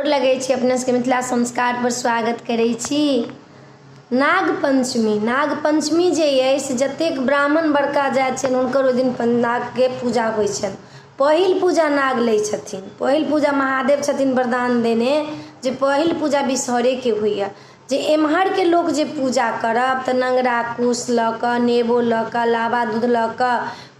लगै छी, अपने सबके मिथिला संस्कार पर स्वागत करै छी। नाग पंचमी जे अइ से जतेक ब्राह्मण बड़का जाति छनि हुनकर ओहि दिन नागके पूजा होइ छनि। पहिल पूजा नाग लै छथिन। पहिल पूजा महादेव छथिन वरदान देने जे पहिल पूजा बिषहरेके होइए। जे एम्हरके लोक जे पूजा करब तऽ नंगरा कुश लऽ कऽ, नेबो लऽ कऽ, लाबा दूध लऽ कऽ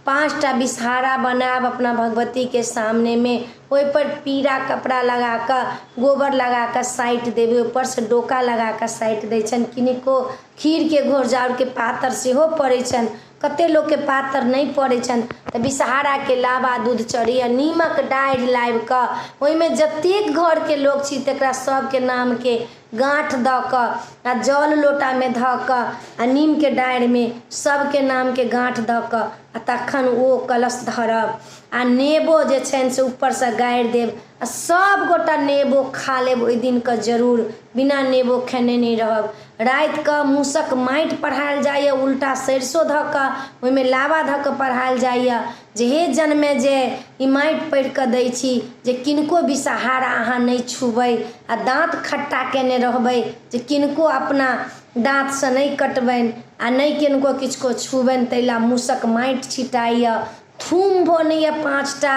5टा बिषहारा बनायब अपना भगवतीके सामनेमे, ओहिपर पीरा कपड़ा लगा कऽ गोबर लगा कऽ साइट देबै, ऊपरसँ डोका लगा कऽ साइट दै छनि। किनको खीरके घोरजाउरके पातर सेहो पड़ै छनि, कते लोकके पातर नहि पड़ै छनि तऽ बिषहाराके लाबा दूध चढ़ैए, नीमक डाढ़ि लाबि कऽ ओहिमे जतेक घरके लोक छी तकरा सबके नामके गाँठ दऽ कऽ आ जल लोटामे धऽ कऽ आ नीमके डाढ़िमे सबके नामके गाँठ दऽ कऽ आ तखन ओ कलश धरब आ नेबो जे छनि से ऊपरसँ गाड़ि देब आ सब गोटा नेबो खा लेब ओहि दिनके जरूर, बिना नेबो खेने नहि रहब। रातिकऽ मूसक माटि पढ़ायल जाइए, उल्टा सरिसो धऽ कऽ ओहिमे लाबा धऽ कऽ पढ़ायल जाइए जे हे जन्मे जे ई माटि पढ़ि कऽ दै छी जे किनको बिषहारा अहाँ नहि छुबै आ दाँत खट्टा केने रहबै, जे किनको अपना दाँतसँ नहि कटबनि आ नहि किनको किछुको छुबनि, ताहि मूसक माटि छिटाइए। थूम बनैए 5टा,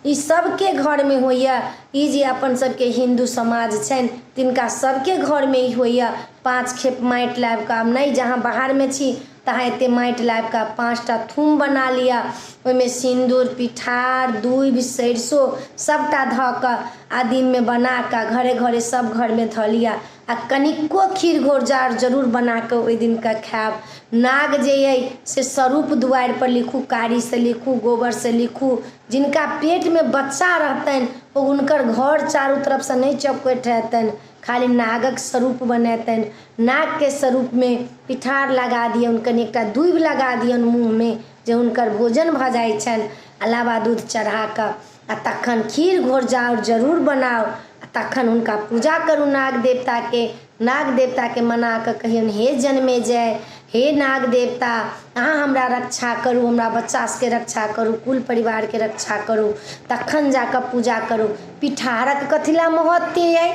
ई सबके घरमे होइए। ई जे अपन सबके हिन्दू समाज छनि तिनका सबके घरमे ई होइए। 5 खेप माटि लाबि कऽ, आब नहि जहाँ बाहरमे छी तहाँ एते माटि लाबि कऽ 5टा थूम बना लिअ, ओहिमे सिन्दूर, पिठार, दूबि, सरिसो सबटा धऽ कऽ आ दिनमे बना कऽ घरे घरे सब घरमे धऽ लिअ आ कनिको खीर घोरजाउर जरूर बना कऽ ओहि दिनके खायब। नाग जे अइ से स्वरूप दुआरिपर लिखू, कारीसँ लिखू, गोबरसँ लिखू। जिनका पेटमे बच्चा रहतनि ओ हुनकर घर चारू तरफसँ नहि चौकटि रहतनि, खाली नागक स्वरूप बनेतनि। नागके स्वरूपमे पिठार लगा दियौन, कनि एकटा दूबि लगा दियौन मुँहमे जे हुनकर भोजन भऽ जाइ छनि। अलावा दूध चढ़ा कऽ आ तखन खीर घोरजाउर जरूर बनाउ आ तखन हुनका पूजा करू नाग देवताके। नाग देवताके मना कऽ कहियौन हे जन्मे जय, हे नाग देवता अहाँ हमरा रक्षा करू, हमरा बच्चा सबके रक्षा करू, कुल परिवारके रक्षा करू, तखन जाकऽ पूजा करू। पिठारक कथिला महत्व अइ,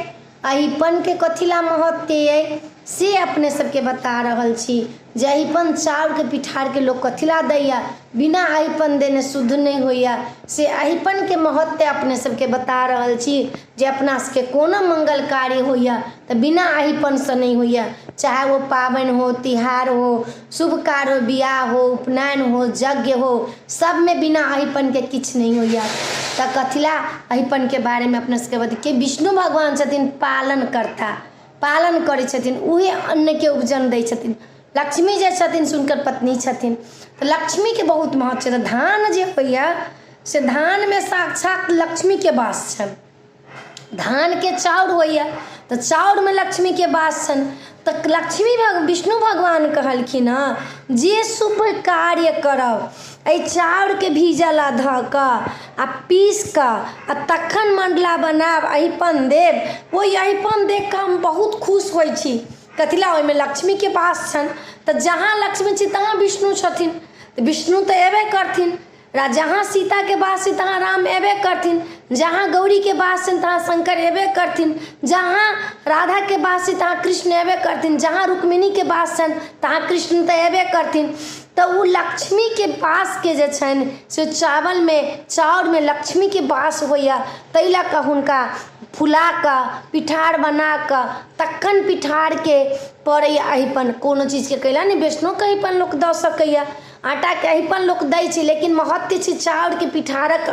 अहिपनके कथिला महत्व अइ से अपने सबके बता रहल छी। जे अहिपन चाउरके पिठारके लोक कथिला दैया, बिना अहिपन देने शुद्ध नहीं होइया, से अहिपनके महत्व अपने सबके बता रहल छी। जे अपना सबके कोनो मंगल कार्य होइया तऽ बिना अहिपनसँ नहीं होइया, चाहे वो पाबनि हो, तिहार हो, शुभ कार्य हो, बियाह हो, उपनयन हो, यज्ञ हो, सब में बिना अहिपनके किछु नहीं होइया। तऽ कथिला अहिपनके बारेमे अपने सबके बता के विष्णु भगवान छथिन पालन करता, पालन करै छथिन, उहे अन्नके उपजन दै छथिन। लक्ष्मी जे छथिन से हुनकर पत्नी छथिन, तऽ लक्ष्मीके बहुत महत्व छै। तऽ धान जे होइए से धानमे साक्षात लक्ष्मीके वास छनि। धानके चाउर होइए तऽ चाउरमे लक्ष्मीके वास छनि। तऽ विष्णु भगवान कहलखिन हँ जे शुभ कार्य करब एहि चाउरके भीजला धऽ कऽ आ पीस कऽ आ तखन मण्डला बनायब, अहिपन देब, ओहि अहिपन देख कऽ हम बहुत खुश होइ छी। कथिला ओहिमे लक्ष्मीके वास छनि, तऽ जहाँ लक्ष्मी छी तहाँ विष्णु छथिन, तऽ विष्णु तऽ अयबे करथिन। जहाँ सीताके वास छै तहाँ राम अयबे करथिन, जहाँ गौरीके वास छनि तहाँ शंकर अयबे करथिन, जहाँ राधाके वास छै तहाँ कृष्ण अयबे करथिन, जहाँ रुक्मिणीके वास छनि तहाँ कृष्ण तऽ अयबे करथिन। तऽ ओ लक्ष्मीके वासके जे छनि से चाउरमे लक्ष्मीके वास होइए, ताहि लऽ कऽ हुनका फुला कऽ पिठार बना कऽ तखन पिठारके पड़ैए अहिपन। कोनो चीजके कैला नहि वैष्णोके अहिपन लोक दऽ सकैए, आटाके अहिपन लोक दै छै, लेकिन महत्व छै चाउरके पिठारक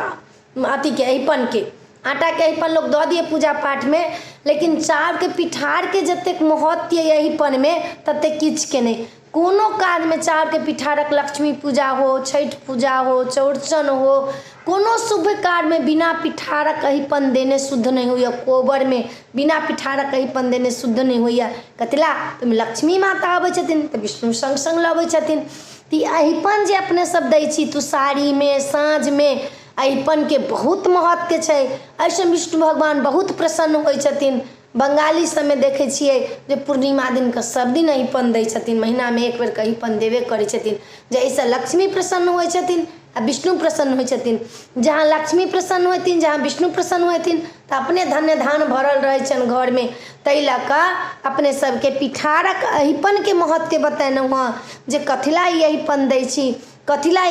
अथीके अहिपनके। आटाके अहिपन लोक दऽ दिए पूजा पाठमे, लेकिन चाउरके पिठारके जतेक महत्व अइ अहिपनमे ततेक किछुके नहि। कोनो काजमे चाउरके पिठारक लक्ष्मी पूजा हो, छठि पूजा हो, चौड़चन हो, कोनो शुभ कार्यमे बिना पिठारक अहिपन देने शुद्ध नहीं होइए। कोबर में बिना पिठारक अहिपन देने शुद्ध नहीं होइए। कथिला तऽ लक्ष्मी माता अबै छथिन तऽ विष्णु संग संग लबै छथिन। तऽ अहिपन जे अपने सब दै छी तुषारीमे साँझमे, अहिपनके बहुत महत्व छै। एहिसँ विष्णु भगवान बहुत प्रसन्न होइ छथिन। बंगाली सबमे देखै छियै जे पूर्णिमा दिनके सब दिन अहिपन दै छथिन, महीनामे एक बेर अहिपन देबे करै छथिन, जे एहिसँ लक्ष्मी प्रसन्न होइ छथिन, आ विष्णु प्रसन्न होइ छथिन। जहाँ लक्ष्मी प्रसन्न होथिन, जहाँ विष्णु प्रसन्न होथिन तऽ अपने धन्य धान भरल रहै छनि घर में। तै लऽ कऽ अपने सबके पिठारक अहिपन के महत्व बतेलहुँ हँ जे कथिला ई अहिपन दै छी। कथिला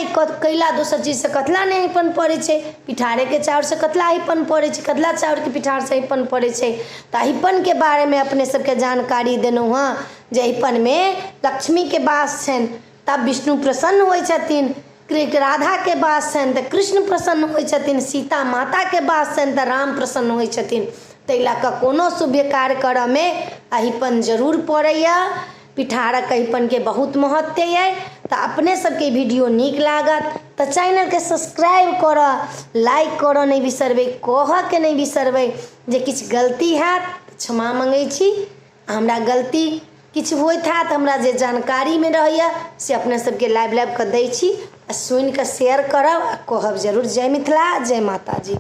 कैला दोसर चीज से कथिला नहीं अहिपन पड़े छै, पिठारे के चाउर से कथिला अहिपन पड़े छै, कथिला चाउर के पिठार से अहिपन पड़े छै। तो अहिपन के बारे में अपने सबके जानकारी देलहुँ हँ जे अहिपन में लक्ष्मी के वास छनि तब विष्णु प्रसन्न होइ छथिन, राधा के वास छनि तऽ कृष्ण प्रसन्न होइ छथिन, सीता माता के वास छनि तऽ राम प्रसन्न होइ छथिन। तै लऽ कऽ कोनो शुभ कार्य करऽ में अहिपन जरूर पड़ैया। पिठारक अहिपन के बहुत महत्व है। तो अपने सबके वीडियो नीक लागत तो चैनल के सब्सक्राइब करऽ, लाइक करऽ नहीं बिसरबै, कहऽ के नहीं बिसरबै। जे किछु गलती हैत क्षमा मंगै छी, हमरा गलती किछु होइत हैत, हमरा जे जानकारी में रहैया से अपने सबके लाइव के दै छी। सुनि कऽ शेयर करब आ कहब जरूर। जय मिथिला, जय माता जी।